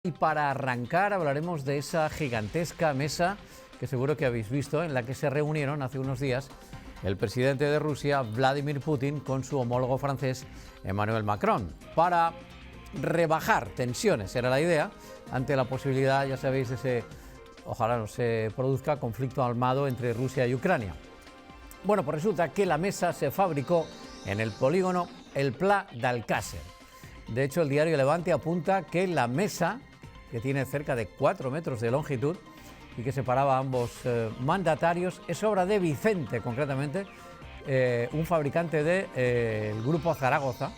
Y para arrancar hablaremos de esa gigantesca mesa que seguro que habéis visto, en la que se reunieron hace unos días el presidente de Rusia, Vladimir Putin, con su homólogo francés, Emmanuel Macron, para rebajar tensiones, era la idea, ante la posibilidad, ya sabéis, de ese, ojalá no se produzca, conflicto armado entre Rusia y Ucrania. Bueno, pues resulta que la mesa se fabricó en el polígono El Pla d'Alcácer. De hecho, el diario Levante apunta que la mesa, que tiene cerca de 4 metros de longitud y que separaba a ambos mandatarios, es obra de Vicente, concretamente, un fabricante del grupo Zaragoza,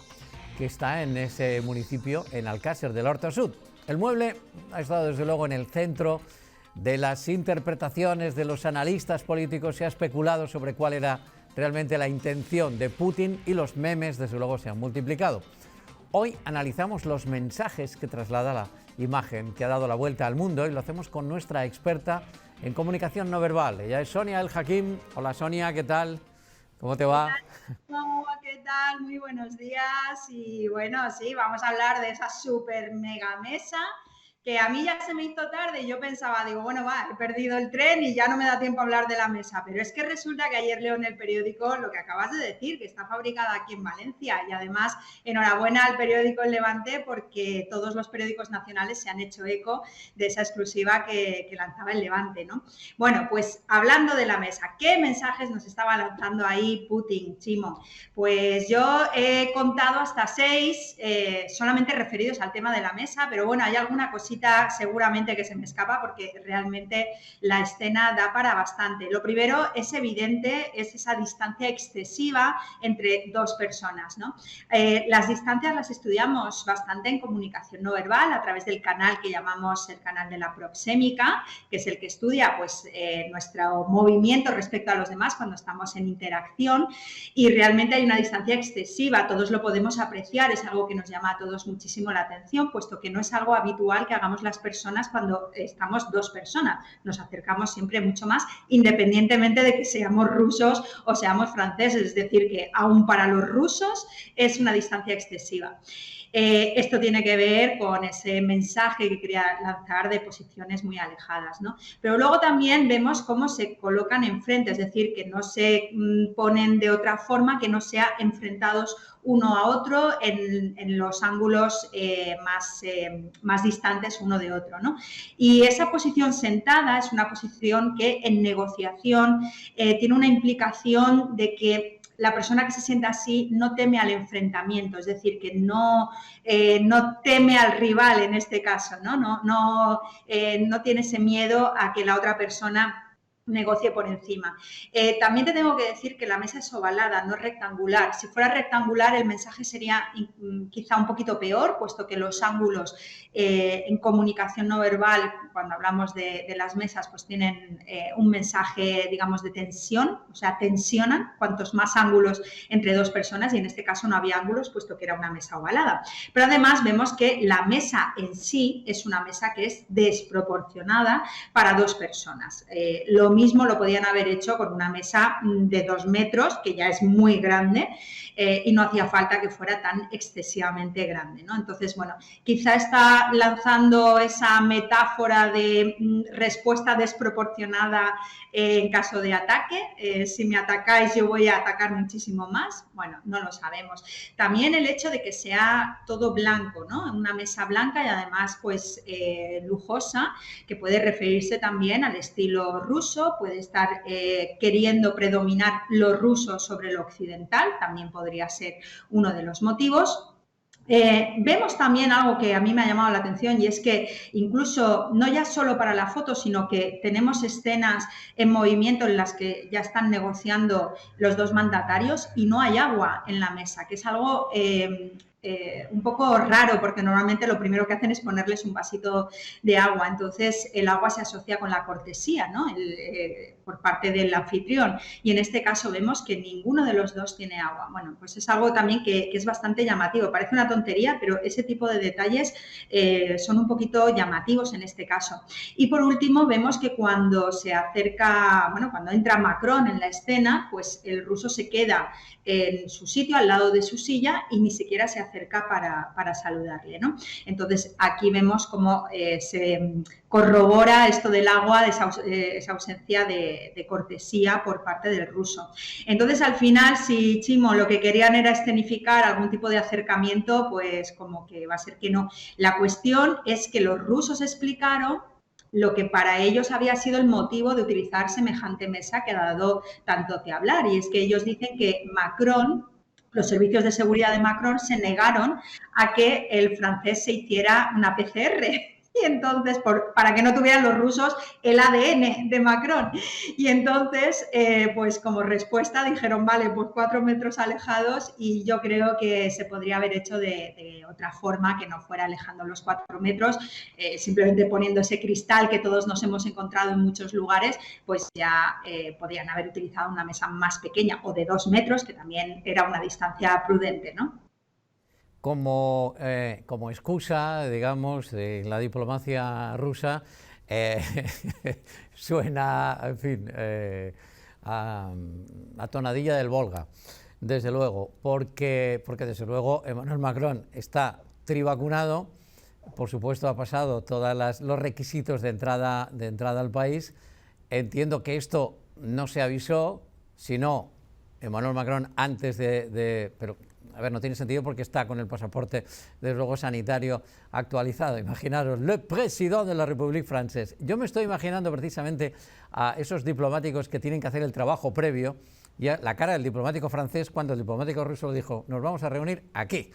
que está en ese municipio, en Alcácer del Horta Sud. El mueble ha estado desde luego en el centro de las interpretaciones de los analistas políticos. Se ha especulado sobre cuál era realmente la intención de Putin y los memes desde luego se han multiplicado. Hoy analizamos los mensajes que traslada la imagen que ha dado la vuelta al mundo y lo hacemos con nuestra experta en comunicación no verbal. Ella es Sonia El Hakim. Hola Sonia, ¿qué tal? ¿Cómo te va? ¿Qué tal? Muy buenos días. Y bueno, sí, vamos a hablar de esa super mega mesa que a mí ya se me hizo tarde y yo pensaba, digo, bueno, va, he perdido el tren y ya no me da tiempo a hablar de la mesa, pero es que resulta que ayer leo en el periódico lo que acabas de decir, que está fabricada aquí en Valencia y además enhorabuena al periódico El Levante porque todos los periódicos nacionales se han hecho eco de esa exclusiva que lanzaba El Levante, ¿no? Bueno, pues hablando de la mesa, ¿qué mensajes nos estaba lanzando ahí Putin, Chimo? Pues yo he contado hasta 6, solamente referidos al tema de la mesa, pero bueno, hay alguna cosita seguramente que se me escapa porque realmente la escena da para bastante. Lo primero es evidente, es esa distancia excesiva entre dos personas, ¿no? Las distancias las estudiamos bastante en comunicación no verbal a través del canal que llamamos el canal de la proxémica, que es el que estudia pues, nuestro movimiento respecto a los demás cuando estamos en interacción y realmente hay una distancia excesiva, todos lo podemos apreciar, es algo que nos llama a todos muchísimo la atención, puesto que no es algo habitual que hagamos las personas cuando estamos dos personas. Nos acercamos siempre mucho más, independientemente de que seamos rusos o seamos franceses. Es decir, que aún para los rusos es una distancia excesiva. Esto tiene que ver con ese mensaje que quería lanzar de posiciones muy alejadas, ¿no? Pero luego también vemos cómo se colocan enfrente, es decir, que no se ponen de otra forma que no sea enfrentados uno a otro en los ángulos más distantes uno de otro, ¿no? Y esa posición sentada es una posición que en negociación tiene una implicación de que la persona que se sienta así no teme al enfrentamiento, es decir, que no teme al rival en este caso, ¿no? No tiene ese miedo a que la otra persona negocie por encima. También te tengo que decir que la mesa es ovalada, no rectangular. Si fuera rectangular el mensaje sería quizá un poquito peor, puesto que los ángulos en comunicación no verbal, cuando hablamos de las mesas, pues tienen un mensaje, digamos, de tensión, o sea, tensionan cuantos más ángulos entre dos personas y en este caso no había ángulos, puesto que era una mesa ovalada. Pero además vemos que la mesa en sí es una mesa que es desproporcionada para dos personas. Lo mismo lo podían haber hecho con una mesa de 2 metros, que ya es muy grande, y no hacía falta que fuera tan excesivamente grande, ¿no? Entonces, bueno, quizá está lanzando esa metáfora de respuesta desproporcionada en caso de ataque. Si me atacáis, yo voy a atacar muchísimo más. Bueno, no lo sabemos. También el hecho de que sea todo blanco, ¿no? Una mesa blanca y además, pues, lujosa, que puede referirse también al estilo ruso, puede estar queriendo predominar lo ruso sobre lo occidental, también podría ser uno de los motivos. Vemos también algo que a mí me ha llamado la atención y es que incluso no ya solo para la foto, sino que tenemos escenas en movimiento en las que ya están negociando los dos mandatarios y no hay agua en la mesa, que es algo un poco raro porque normalmente lo primero que hacen es ponerles un vasito de agua. Entonces el agua se asocia con la cortesía, ¿no? Por parte del anfitrión y en este caso vemos que ninguno de los dos tiene agua. Bueno, pues es algo también que es bastante llamativo. Parece una tontería, pero ese tipo de detalles son un poquito llamativos en este caso. Y por último vemos que cuando se acerca, bueno, cuando entra Macron en la escena, pues el ruso se queda en su sitio, al lado de su silla y ni siquiera se acerca para saludarle, ¿no? Entonces, aquí vemos cómo se corrobora esto del agua, de esa ausencia de cortesía por parte del ruso. Entonces, al final, si Chimo lo que querían era escenificar algún tipo de acercamiento, pues como que va a ser que no. La cuestión es que los rusos explicaron lo que para ellos había sido el motivo de utilizar semejante mesa que ha dado tanto que hablar, y es que ellos dicen que Macron, los servicios de seguridad de Macron se negaron a que el francés se hiciera una PCR. Y entonces, para que no tuvieran los rusos el ADN de Macron. Y entonces, pues como respuesta dijeron, vale, pues 4 metros alejados, y yo creo que se podría haber hecho de otra forma, que no fuera alejando los 4 metros, simplemente poniendo ese cristal que todos nos hemos encontrado en muchos lugares, pues ya podrían haber utilizado una mesa más pequeña o de 2 metros, que también era una distancia prudente, ¿no? Como excusa, digamos, de la diplomacia rusa, suena, en fin, a tonadilla del Volga, desde luego, porque desde luego Emmanuel Macron está trivacunado, por supuesto ha pasado todos los requisitos de entrada al país. Entiendo que esto no se avisó, sino Emmanuel Macron antes pero a ver, no tiene sentido porque está con el pasaporte, desde luego, sanitario actualizado. Imaginaros, le président de la République française. Yo me estoy imaginando precisamente a esos diplomáticos que tienen que hacer el trabajo previo, y la cara del diplomático francés cuando el diplomático ruso dijo, nos vamos a reunir aquí.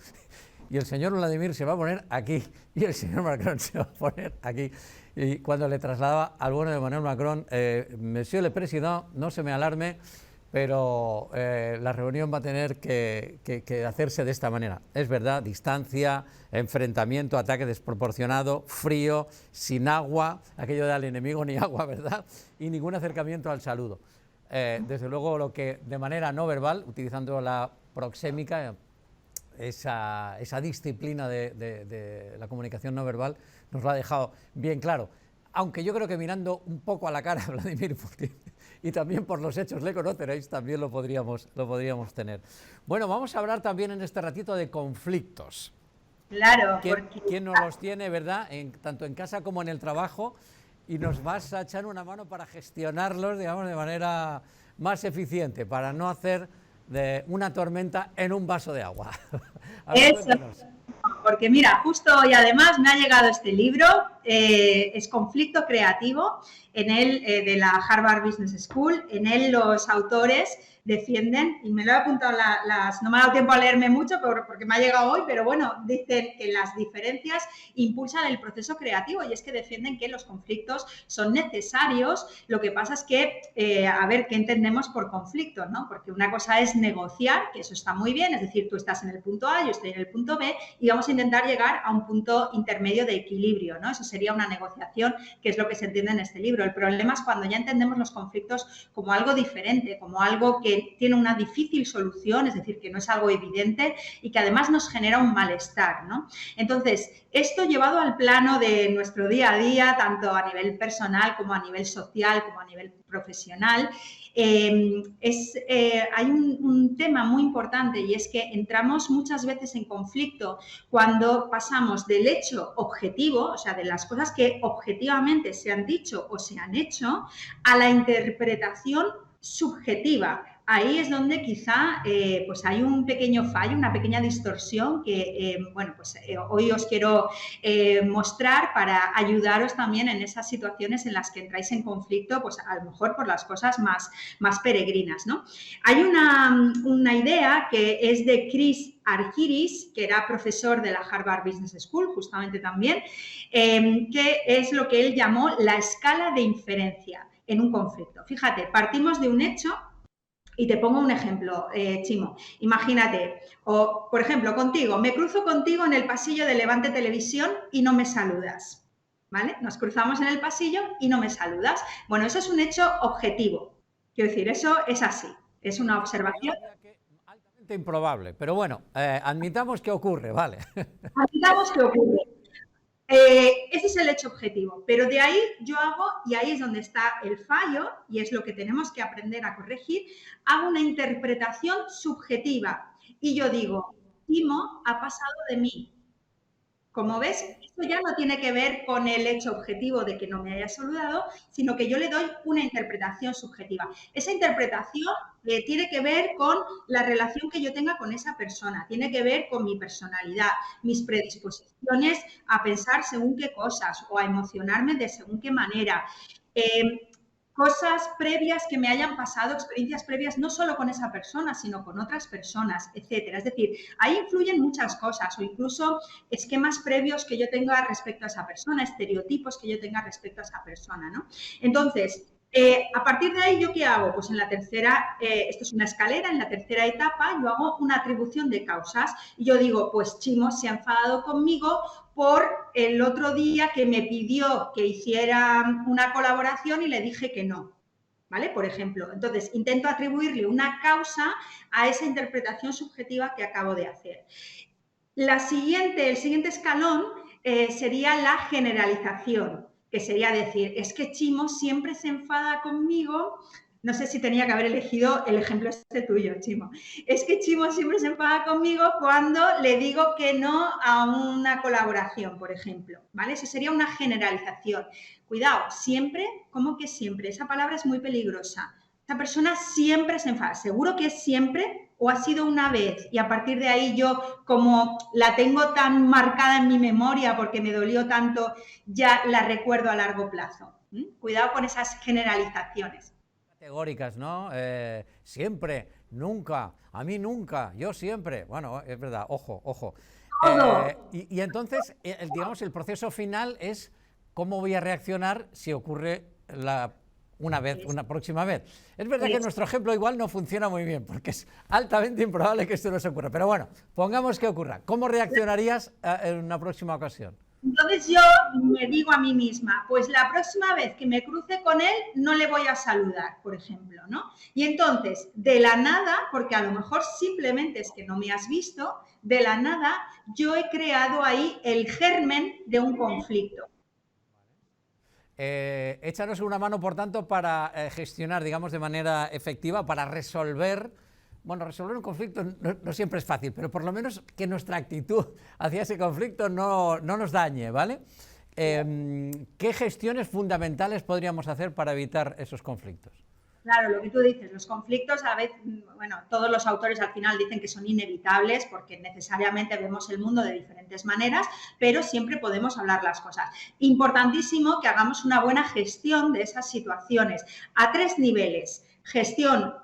Y el señor Vladimir se va a poner aquí, y el señor Macron se va a poner aquí. Y cuando le trasladaba al bueno de Emmanuel Macron, Monsieur le Président, no se me alarme, pero la reunión va a tener que hacerse de esta manera. Es verdad, distancia, enfrentamiento, ataque desproporcionado, frío, sin agua, aquello de al enemigo ni agua, ¿verdad? Y ningún acercamiento al saludo. Desde luego, lo que de manera no verbal, utilizando la proxémica, esa disciplina de la comunicación no verbal, nos lo ha dejado bien claro. Aunque yo creo que mirando un poco a la cara a Vladimir Putin, y también por los hechos le conoceréis, también lo podríamos tener. Bueno, vamos a hablar también en este ratito de conflictos. Claro. ¿Quién nos los tiene, verdad? Tanto en casa como en el trabajo, y nos vas a echar una mano para gestionarlos, digamos, de manera más eficiente, para no hacer de una tormenta en un vaso de agua. Eso, porque mira, justo hoy además me ha llegado este libro, es Conflicto Creativo, en él de la Harvard Business School. En él los autores defienden, y me lo he apuntado, no me ha dado tiempo a leerme mucho porque me ha llegado hoy, pero bueno, dicen que las diferencias impulsan el proceso creativo, y es que defienden que los conflictos son necesarios. Lo que pasa es que, a ver, ¿qué entendemos por conflicto, ¿no? Porque una cosa es negociar, que eso está muy bien, es decir, tú estás en el punto A, yo estoy en el punto B, y vamos a intentar llegar a un punto intermedio de equilibrio, ¿no? Eso sería una negociación, que es lo que se entiende en este libro. El problema es cuando ya entendemos los conflictos como algo diferente, como algo que tiene una difícil solución, es decir, que no es algo evidente y que además nos genera un malestar, ¿no? Entonces, esto llevado al plano de nuestro día a día, tanto a nivel personal como a nivel social, como a nivel profesional, hay un tema muy importante, y es que entramos muchas veces en conflicto cuando pasamos del hecho objetivo, o sea, de las cosas que objetivamente se han dicho o se han hecho, a la interpretación subjetiva. Ahí es donde quizá pues hay un pequeño fallo, una pequeña distorsión que hoy os quiero mostrar para ayudaros también en esas situaciones en las que entráis en conflicto, pues a lo mejor por las cosas más peregrinas, ¿no? Hay una idea que es de Chris Argyris, que era profesor de la Harvard Business School, justamente también, que es lo que él llamó la escala de inferencia en un conflicto. Fíjate, partimos de un hecho. Y te pongo un ejemplo, Chimo. Imagínate, o por ejemplo, contigo, me cruzo contigo en el pasillo de Levante Televisión y no me saludas, ¿vale? Nos cruzamos en el pasillo y no me saludas. Bueno, eso es un hecho objetivo. Quiero decir, eso es así, es una observación. Altamente improbable, pero bueno, admitamos que ocurre, ¿vale? Admitamos que ocurre. Ese es el hecho objetivo, pero de ahí yo hago, y ahí es donde está el fallo, y es lo que tenemos que aprender a corregir, hago una interpretación subjetiva, y yo digo, Chimo ha pasado de mí. Como ves, esto ya no tiene que ver con el hecho objetivo de que no me haya saludado, sino que yo le doy una interpretación subjetiva. Esa interpretación tiene que ver con la relación que yo tenga con esa persona, tiene que ver con mi personalidad, mis predisposiciones a pensar según qué cosas o a emocionarme de según qué manera. Cosas previas que me hayan pasado, experiencias previas, no solo con esa persona, sino con otras personas, etcétera. Es decir, ahí influyen muchas cosas, o incluso esquemas previos que yo tenga respecto a esa persona, estereotipos que yo tenga respecto a esa persona, ¿no? Entonces, a partir de ahí, ¿yo qué hago? Pues en la tercera, esto es una escalera, en la tercera etapa yo hago una atribución de causas y yo digo, pues Chimo se ha enfadado conmigo por el otro día que me pidió que hiciera una colaboración y le dije que no, ¿vale? Por ejemplo, entonces intento atribuirle una causa a esa interpretación subjetiva que acabo de hacer. El siguiente escalón sería la generalización, que sería decir, es que Chimo siempre se enfada conmigo. No sé si tenía que haber elegido el ejemplo este tuyo, Chimo. Es que Chimo siempre se enfada conmigo cuando le digo que no a una colaboración, por ejemplo, ¿vale? Eso sería una generalización. Cuidado, siempre, ¿cómo que siempre? Esa palabra es muy peligrosa. Esta persona siempre se enfada. ¿Seguro que es siempre o ha sido una vez? Y a partir de ahí yo, como la tengo tan marcada en mi memoria porque me dolió tanto, ya la recuerdo a largo plazo. Cuidado con esas generalizaciones. Categóricas, ¿no? Siempre, nunca, a mí nunca, yo siempre. Bueno, es verdad, ojo, ojo. Y entonces, digamos, el proceso final es cómo voy a reaccionar si ocurre una próxima vez. Es verdad que en nuestro ejemplo igual no funciona muy bien, porque es altamente improbable que esto no se ocurra. Pero bueno, pongamos que ocurra. ¿Cómo reaccionarías en una próxima ocasión? Entonces yo me digo a mí misma, pues la próxima vez que me cruce con él no le voy a saludar, por ejemplo, ¿no? Y entonces, de la nada, porque a lo mejor simplemente es que no me has visto, de la nada yo he creado ahí el germen de un conflicto. Échanos una mano, por tanto, para gestionar, digamos, de manera efectiva, para resolver. Bueno, resolver un conflicto no siempre es fácil, pero por lo menos que nuestra actitud hacia ese conflicto no nos dañe, ¿vale? ¿Qué gestiones fundamentales podríamos hacer para evitar esos conflictos? Claro, lo que tú dices, los conflictos a veces, bueno, todos los autores al final dicen que son inevitables porque necesariamente vemos el mundo de diferentes maneras, pero siempre podemos hablar las cosas. Importantísimo que hagamos una buena gestión de esas situaciones a 3 niveles. Gestión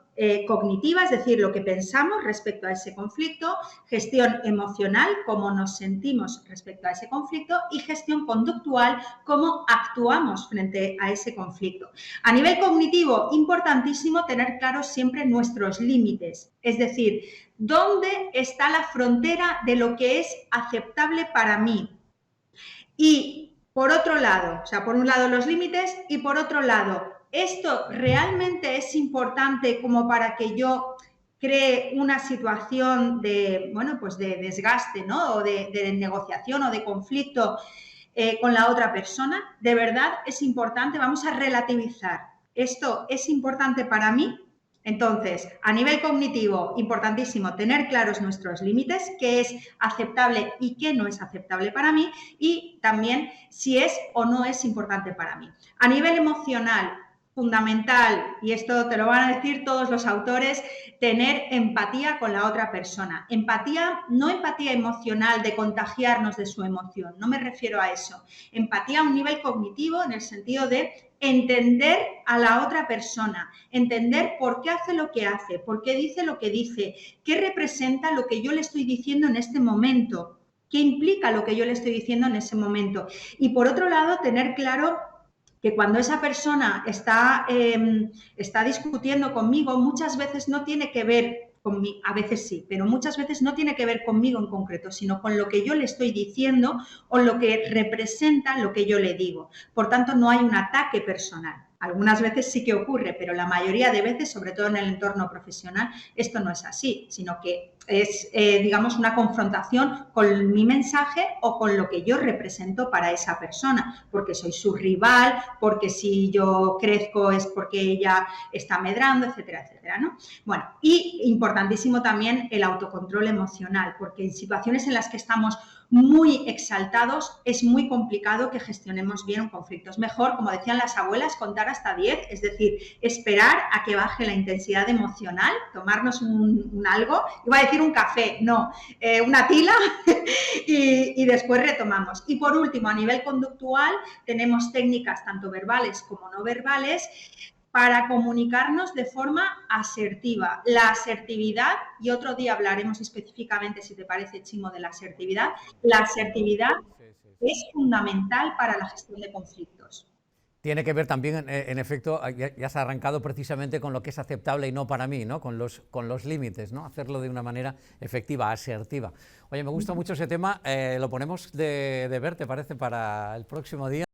cognitiva, es decir, lo que pensamos respecto a ese conflicto, gestión emocional, cómo nos sentimos respecto a ese conflicto y gestión conductual, cómo actuamos frente a ese conflicto. A nivel cognitivo, importantísimo tener claros siempre nuestros límites, es decir, dónde está la frontera de lo que es aceptable para mí. Y por otro lado, o sea, por un lado los límites y por otro lado, ¿esto realmente es importante como para que yo cree una situación de, bueno, pues de desgaste, ¿no? O de negociación o de conflicto con la otra persona? ¿De verdad es importante? Vamos a relativizar. ¿Esto es importante para mí? Entonces, a nivel cognitivo, importantísimo tener claros nuestros límites, qué es aceptable y qué no es aceptable para mí, y también si es o no es importante para mí. A nivel emocional, fundamental, y esto te lo van a decir todos los autores, tener empatía con la otra persona. Empatía, no empatía emocional de contagiarnos de su emoción, no me refiero a eso. Empatía a un nivel cognitivo en el sentido de entender a la otra persona, entender por qué hace lo que hace, por qué dice lo que dice, qué representa lo que yo le estoy diciendo en este momento, qué implica lo que yo le estoy diciendo en ese momento. Y por otro lado, tener claro que cuando esa persona está discutiendo conmigo, muchas veces no tiene que ver conmigo, a veces sí, pero muchas veces no tiene que ver conmigo en concreto, sino con lo que yo le estoy diciendo o lo que representa lo que yo le digo. Por tanto, no hay un ataque personal. Algunas veces sí que ocurre, pero la mayoría de veces, sobre todo en el entorno profesional, esto no es así, sino que es, digamos, una confrontación con mi mensaje o con lo que yo represento para esa persona, porque soy su rival, porque si yo crezco es porque ella está medrando, etcétera, etcétera, ¿no? Bueno, y importantísimo también el autocontrol emocional, porque en situaciones en las que estamos muy exaltados es muy complicado que gestionemos bien un conflicto. Es mejor, como decían las abuelas, contar hasta 10, es decir, esperar a que baje la intensidad emocional, tomarnos un algo, iba a decir un café, no, una tila y después retomamos. Y por último, a nivel conductual, tenemos técnicas tanto verbales como no verbales para comunicarnos de forma asertiva. La asertividad, y otro día hablaremos específicamente, si te parece, Chimo, de la asertividad Sí, sí, sí. es fundamental para la gestión de conflictos. Tiene que ver también, en efecto, ya has arrancado precisamente con lo que es aceptable y no para mí, ¿no? Con los límites, ¿no? Hacerlo de una manera efectiva, asertiva. Oye, me gusta mucho ese tema, lo ponemos de ver, ¿te parece? Para el próximo día.